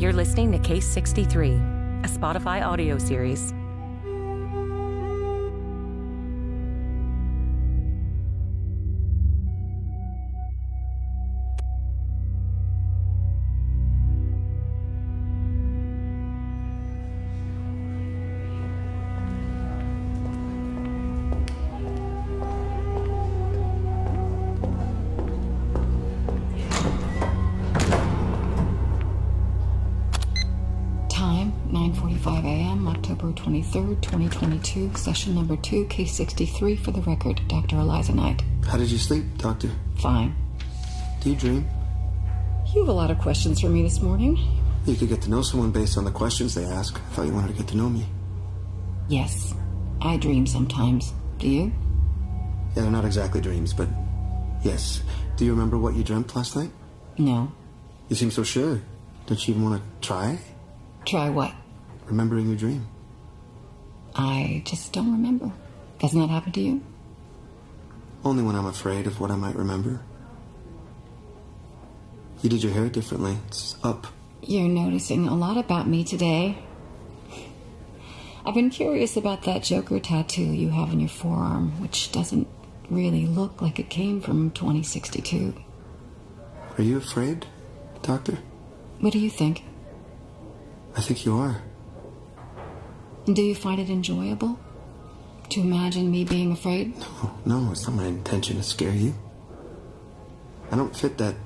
You're listening to Case 63, a Spotify audio series. Time, 9:45 a.m., October 23rd, 2022, session number 2, case 63 for the record, Dr. Eliza Knight. How did you sleep, doctor? Fine. Do you dream? You have a lot of questions for me this morning. You could get to know someone based on the questions they ask. I thought you wanted to get to know me. Yes, I dream sometimes. Do you? Yeah, they're not exactly dreams, but yes. Do you remember what you dreamt last night? No. You seem so sure. Don't you even want to try? Try what? Remembering your dream. I just don't remember. Doesn't that happen to you? Only when I'm afraid of what I might remember. You did your hair differently. It's up. You're noticing a lot about me today. I've been curious about that Joker tattoo you have on your forearm, which doesn't really look like it came from 2062. Are you afraid, doctor? What do you think? I think you are. And do you find it enjoyable to imagine me being afraid? No, it's not my intention to scare you. I don't fit that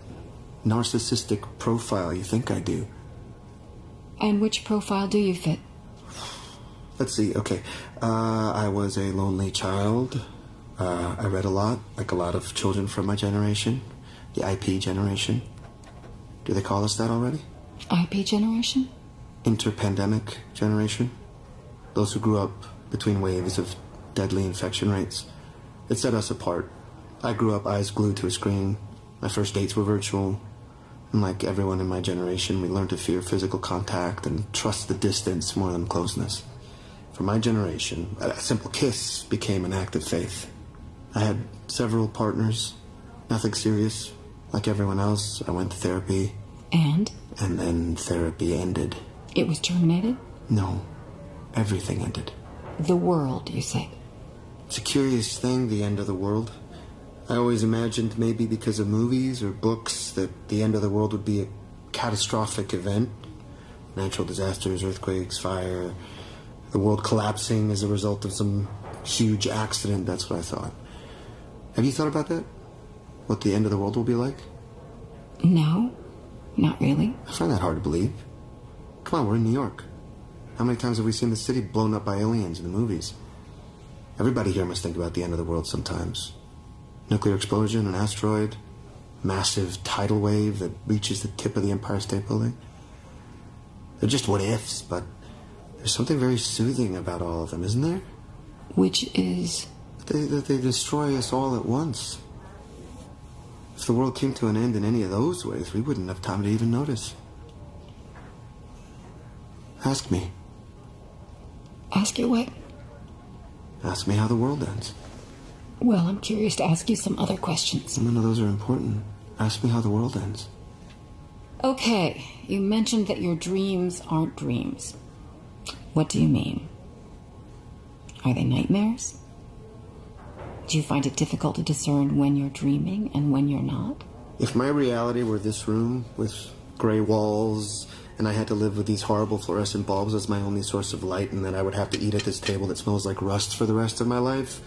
narcissistic profile you think I do. And which profile do you fit? Let's see, okay. I was a lonely child. I read a lot, like a lot of children from my generation. The IP generation. Do they call us that already? IP generation? Interpandemic generation. Those who grew up between waves of deadly infection rates. It set us apart. I grew up eyes glued to a screen. My first dates were virtual. And like everyone in my generation, we learned to fear physical contact and trust the distance more than closeness. For my generation, a simple kiss became an act of faith. I had several partners, nothing serious. Like everyone else, I went to therapy. And? And then therapy ended. It was terminated? No, everything ended. The world, you say? It's a curious thing, the end of the world. I always imagined maybe because of movies or books that the end of the world would be a catastrophic event. Natural disasters, earthquakes, fire, the world collapsing as a result of some huge accident. That's what I thought. Have you thought about that? What the end of the world will be like? No, not really. I find that hard to believe. Come on, we're in New York. How many times have we seen the city blown up by aliens in the movies? Everybody here must think about the end of the world sometimes. Nuclear explosion, an asteroid, massive tidal wave that reaches the tip of the Empire State Building. They're just what ifs, but there's something very soothing about all of them, isn't there? Which is? That they destroy us all at once. If the world came to an end in any of those ways, we wouldn't have time to even notice. Ask me. Ask you what? Ask me how the world ends. Well, I'm curious to ask you some other questions. None of those are important. Ask me how the world ends. Okay, you mentioned that your dreams aren't dreams. What do you mean? Are they nightmares? Do you find it difficult to discern when you're dreaming and when you're not? If my reality were this room with gray walls and I had to live with these horrible fluorescent bulbs as my only source of light and then I would have to eat at this table that smells like rust for the rest of my life,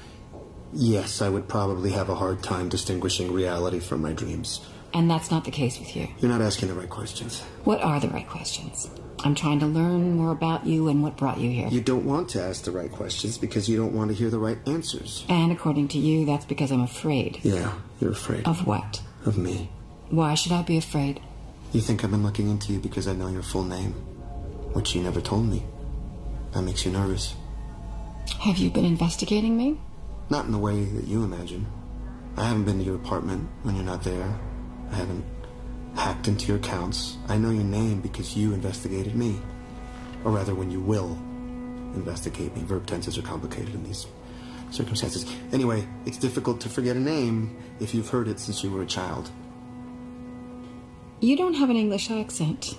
yes, I would probably have a hard time distinguishing reality from my dreams. And that's not the case with you. You're not asking the right questions. What are the right questions? I'm trying to learn more about you and what brought you here. You don't want to ask the right questions because you don't want to hear the right answers. And according to you, that's because I'm afraid. Yeah, you're afraid. Of what? Of me. Why should I be afraid? You think I've been looking into you because I know your full name, which you never told me. That makes you nervous. Have you been investigating me? Not in the way that you imagine. I haven't been to your apartment when you're not there. I haven't hacked into your accounts. I know your name because you investigated me. Or rather, when you will investigate me. Verb tenses are complicated in these circumstances. Anyway, it's difficult to forget a name if you've heard it since you were a child. You don't have an English accent.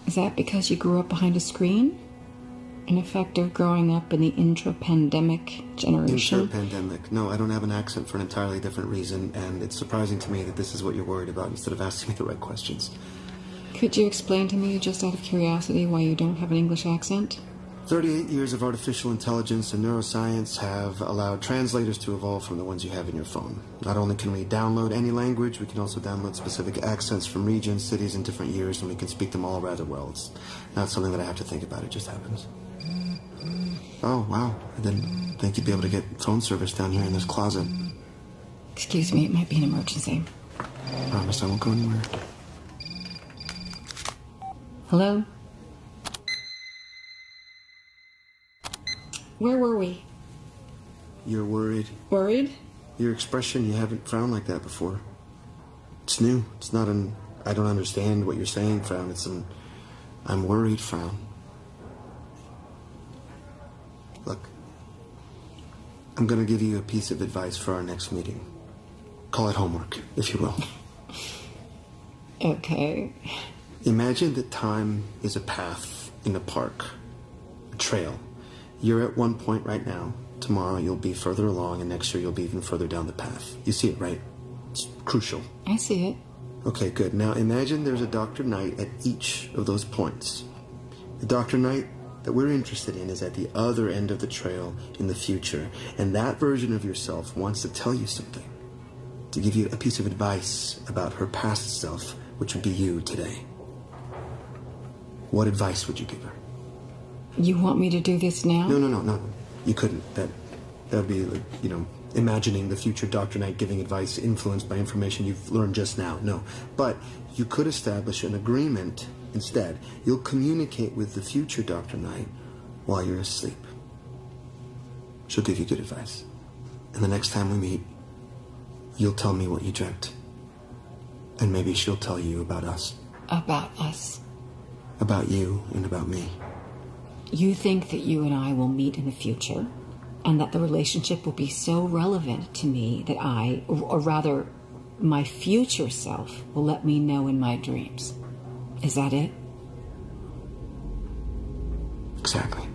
Is that because you grew up behind a screen? An effect of growing up in the intra-pandemic generation? Inter-pandemic. No, I don't have an accent for an entirely different reason, and it's surprising to me that this is what you're worried about instead of asking me the right questions. Could you explain to me, just out of curiosity, why you don't have an English accent? 38 years of artificial intelligence and neuroscience have allowed translators to evolve from the ones you have in your phone. Not only can we download any language, we can also download specific accents from regions, cities, and different years, and we can speak them all rather well. It's not something that I have to think about, it just happens. Oh, wow. I didn't think you'd be able to get phone service down here in this closet. Excuse me, it might be an emergency. Promise I won't go anywhere. Hello? Where were we? You're worried. Worried? Your expression, you haven't frowned like that before. It's new. It's not an I don't understand what you're saying frown. It's an I'm worried frown. Look, I'm going to give you a piece of advice for our next meeting. Call it homework, if you will. Okay. Imagine that time is a path in a park, a trail. You're at one point right now. Tomorrow you'll be further along, and next year you'll be even further down the path. You see it, right? It's crucial. I see it. Okay, good. Now imagine there's a Dr. Knight at each of those points. The Dr. Knight that we're interested in is at the other end of the trail in the future, and that version of yourself wants to tell you something, to give you a piece of advice about her past self, which would be you today. What advice would you give her? You want me to do this now? No. You couldn't. That would be, like, imagining the future Dr. Knight giving advice influenced by information you've learned just now. No. But you could establish an agreement instead. You'll communicate with the future Dr. Knight while you're asleep. She'll give you good advice. And the next time we meet, you'll tell me what you dreamt. And maybe she'll tell you about us. About us? About you and about me. You think that you and I will meet in the future, and that the relationship will be so relevant to me that I, or rather, my future self, will let me know in my dreams. Is that it? Exactly.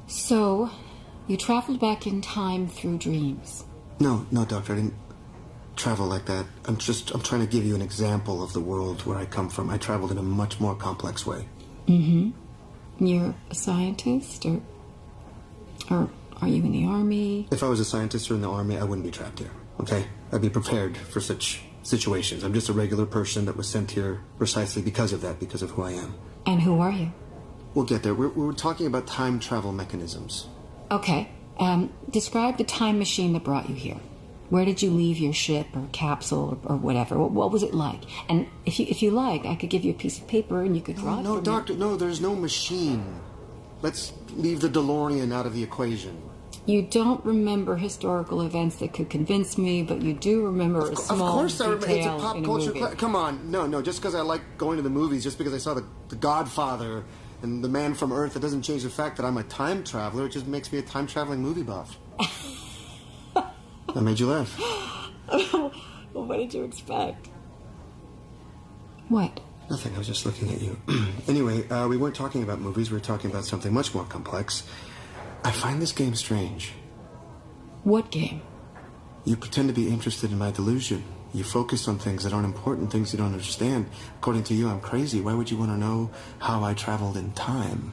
So, you traveled back in time through dreams. No, Doctor, I didn't travel like that. I'm trying to give you an example of the world where I come from. I traveled in a much more complex way. Mm-hmm. You're a scientist, or are you in the army? If I was a scientist or in the army, I wouldn't be trapped here, okay? I'd be prepared for such situations. I'm just a regular person that was sent here precisely because of that, because of who I am. And who are you? We'll get there. We're talking about time travel mechanisms. Okay. Describe the time machine that brought you here. Where did you leave your ship or capsule or whatever? What was it like? And if you like, I could give you a piece of paper and you could draw it. No, Doctor, no, there's no machine. Let's leave the Delorean out of the equation. You don't remember historical events that could convince me, but you do remember a small Of course I remember. It's a pop culture. movie. Come on. No, just because I like going to the movies, just because I saw the Godfather and The Man from Earth, that doesn't change the fact that I'm a time traveler. It just makes me a time-traveling movie buff. That made you laugh. Well, what did you expect? What? Nothing, I was just looking at you. Anyway, we weren't talking about movies, we were talking about something much more complex. I find this game strange. What game? You pretend to be interested in my delusion. You focus on things that aren't important, things you don't understand. According to you, I'm crazy. Why would you want to know how I traveled in time?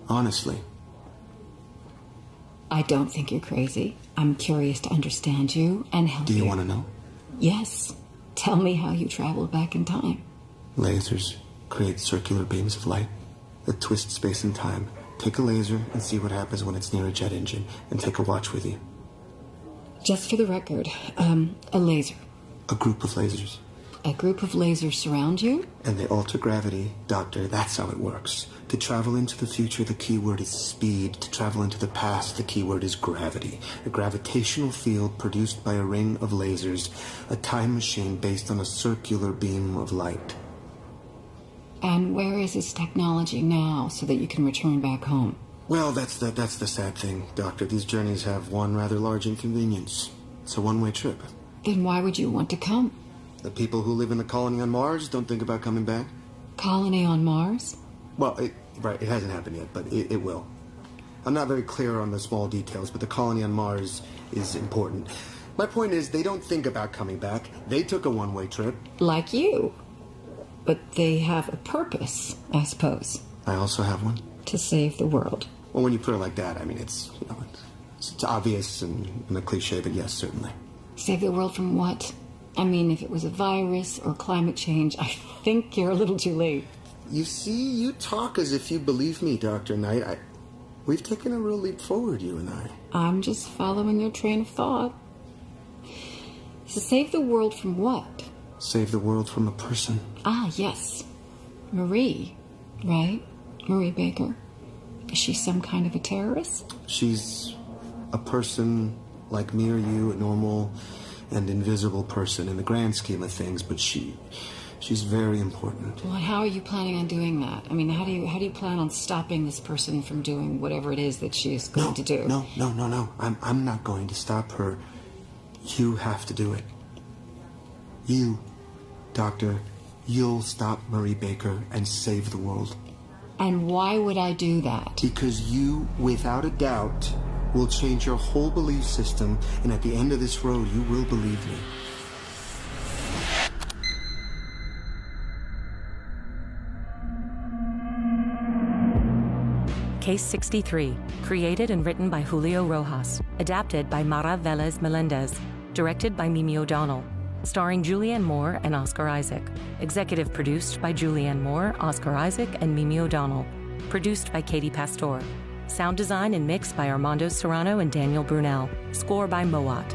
Honestly. I don't think you're crazy. I'm curious to understand you and help you. Do you want to know? Yes. Tell me how you traveled back in time. Lasers create circular beams of light that twist space and time. Take a laser and see what happens when it's near a jet engine, and take a watch with you. Just for the record, a laser. A group of lasers. A group of lasers surround you? And they alter gravity, Doctor. That's how it works. To travel into the future, the key word is speed. To travel into the past, the key word is gravity. A gravitational field produced by a ring of lasers. A time machine based on a circular beam of light. And where is this technology now so that you can return back home? Well, that's the sad thing, Doctor. These journeys have one rather large inconvenience. It's a one-way trip. Then why would you want to come? The people who live in the colony on Mars don't think about coming back. Colony on Mars? Well, it hasn't happened yet, but it will. I'm not very clear on the small details, but the colony on Mars is important. My point is, they don't think about coming back. They took a one-way trip. Like you. But they have a purpose, I suppose. I also have one. To save the world. Well, when you put it like that, I mean, it's obvious and a cliche, but yes, certainly. Save the world from what? I mean, if it was a virus or climate change, I think you're a little too late. You see, you talk as if you believe me, Dr. Knight. We've taken a real leap forward, you and I. I'm just following your train of thought. So save the world from what? Save the world from a person. Ah, yes. Marie, right? Marie Baker. Is she some kind of a terrorist? She's a person like me or you, a normal and invisible person in the grand scheme of things, but she's very important. Well, how are you planning on doing that? I mean, how do you plan on stopping this person from doing whatever it is that she is going to do? No. I'm not going to stop her. You have to do it. You, Doctor, you'll stop Marie Baker and save the world. And why would I do that? Because you, without a doubt, will change your whole belief system, and at the end of this road, you will believe me. Case 63, created and written by Julio Rojas, adapted by Mara Velez Melendez, directed by Mimi O'Donnell, starring Julianne Moore and Oscar Isaac, executive produced by Julianne Moore, Oscar Isaac, and Mimi O'Donnell, produced by Katie Pastor, sound design and mix by Armando Serrano and Daniel Brunel, score by Moat.